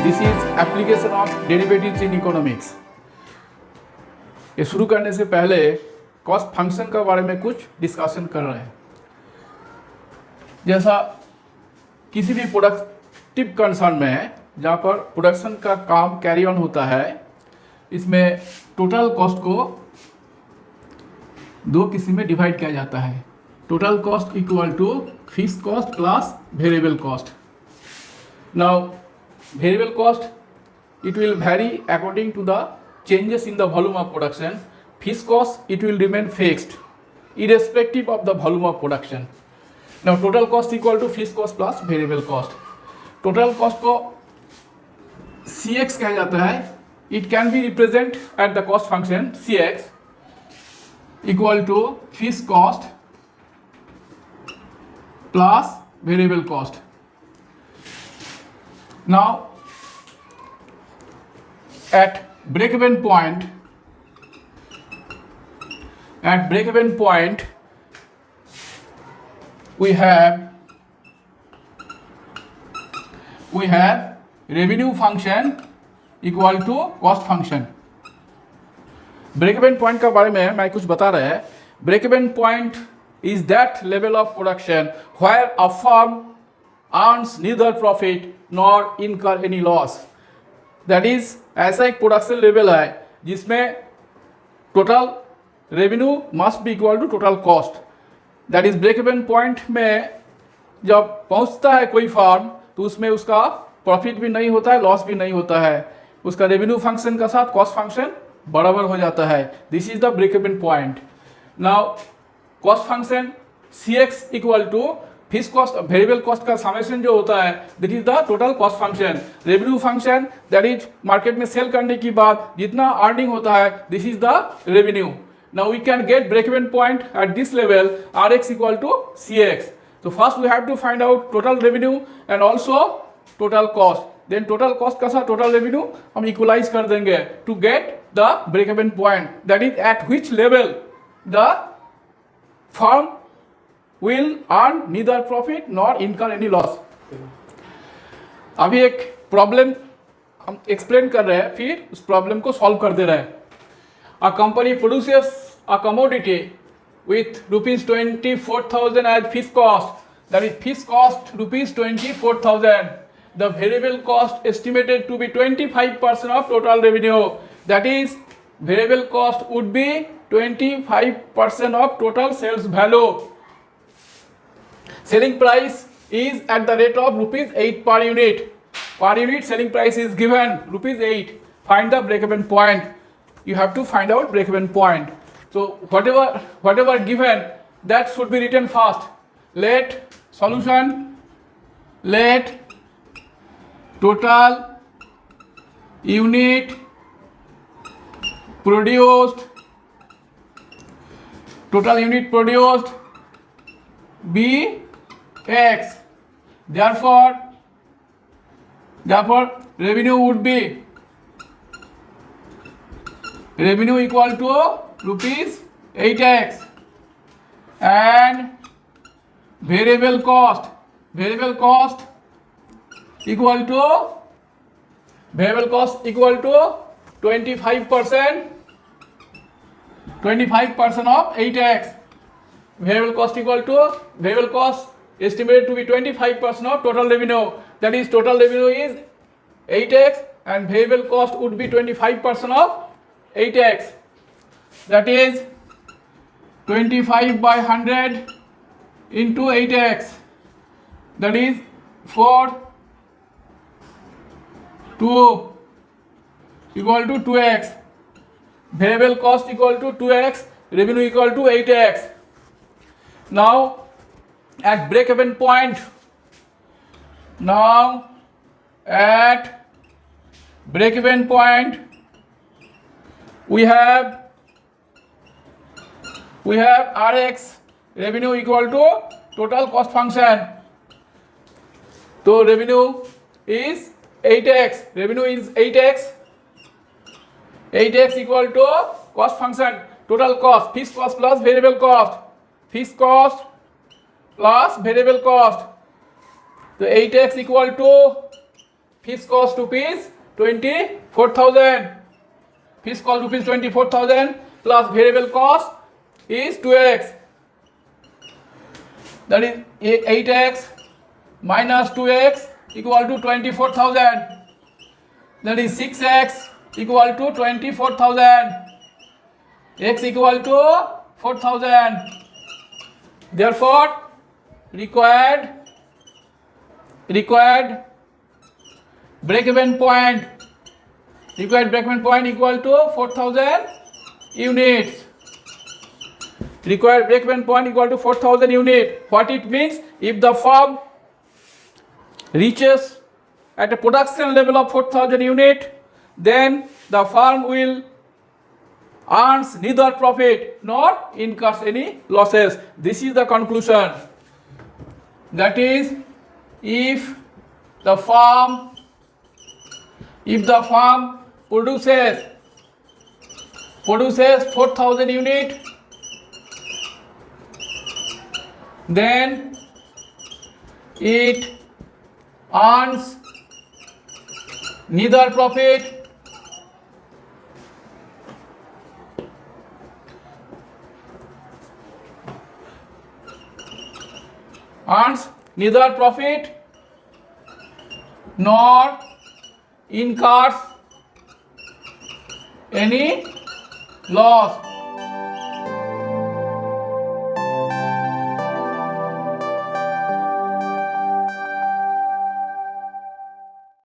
This is application of derivatives in economics. ये शुरू करने से पहले कॉस्ट फंक्शन के बारे में कुछ डिस्कशन कर रहे हैं। जैसा किसी भी प्रोडक्टिव कंसर्न में जहाँ पर प्रोडक्शन का काम कैरी ऑन होता है, इसमें टोटल कॉस्ट को दो किस्म में डिवाइड किया जाता है। Total cost equal to fixed cost plus variable cost. Now variable cost, it will vary according to the changes in the volume of production. Fixed cost, it will remain fixed irrespective of the volume of production. Now total cost equal to fixed cost plus variable cost. Total cost को CX कहा जाता है. It can be represent at the cost function CX equal to fixed cost plus variable cost. Now, at break-even point, we have revenue function equal to cost function. Break-even point का बारे में मैं कुछ बता रहा है. Break-even point is that level of production where a firm earns neither profit nor incur any loss. That is, ऐसा एक प्रोडक्शन लेवल है जिसमें total revenue must be equal to total cost. That is break even point में जब पहुंचता है कोई firm तो उसमें उसका प्रॉफिट भी नहीं होता है, लॉस भी नहीं होता है. उसका रेवेन्यू फंक्शन का साथ कॉस्ट फंक्शन बराबर हो जाता है. This is the break even point. Now cost function C X equal to fixed cost variable cost का समेशन जो होता है that is the total cost function. Revenue function that is market में sell करने के बाद जितना अर्निंग होता है this is the revenue. Now we can get break even point at this level R X equal to C X. तो first we have to find out total revenue and also total cost. Then total cost का साथ total revenue हम equalise कर देंगे to get the break even point. That is at which level the firm will earn neither profit nor incur any loss. अभी एक problem हम explain कर रहे हैं, फिर उस प्रॉब्लम को सॉल्व कर दे रहे हैं. A company produces a commodity with rupees 24,000 as fixed cost. That is fixed cost rupees 24,000. The variable cost estimated to be 25% of total revenue. That is, variable cost would be 25% of total sales value. Selling price is at the rate of rupees 8 per unit. Per unit selling price is given rupees 8. Find the break-even point. You have to find out break-even point. So whatever given, that should be written first. Let solution, let total unit produced be X. Therefore revenue would be equal to rupees 8x and variable cost equal to 25% of 8x. Variable cost estimated to be 25% of total revenue. That is, total revenue is 8x and variable cost would be 25% of 8x. That is 25 by 100 into 8x. That is 4 2 equal to 2x. Variable cost equal to 2x, revenue equal to 8x. Now at break-even point, we have Rx, revenue equal to total cost function. So revenue is 8x. 8x equal to cost function. Total cost, fixed cost plus variable cost. Fixed cost plus variable cost. So 8x equal to fixed cost rupees 24,000. Fixed cost rupees 24,000 plus variable cost is 2x. That is 8x minus 2x equal to 24,000. That is 6x equal to 24,000. X equal to 4,000. Therefore, required break-even point equal to 4,000 units. Required break-even point equal to 4,000 unit. What it means? If the firm reaches at a production level of 4,000 unit, then the firm will earns neither profit nor incurs any losses. This is the conclusion. That is, if the firm produces 4,000 unit, then it earns neither profit nor incurs any loss.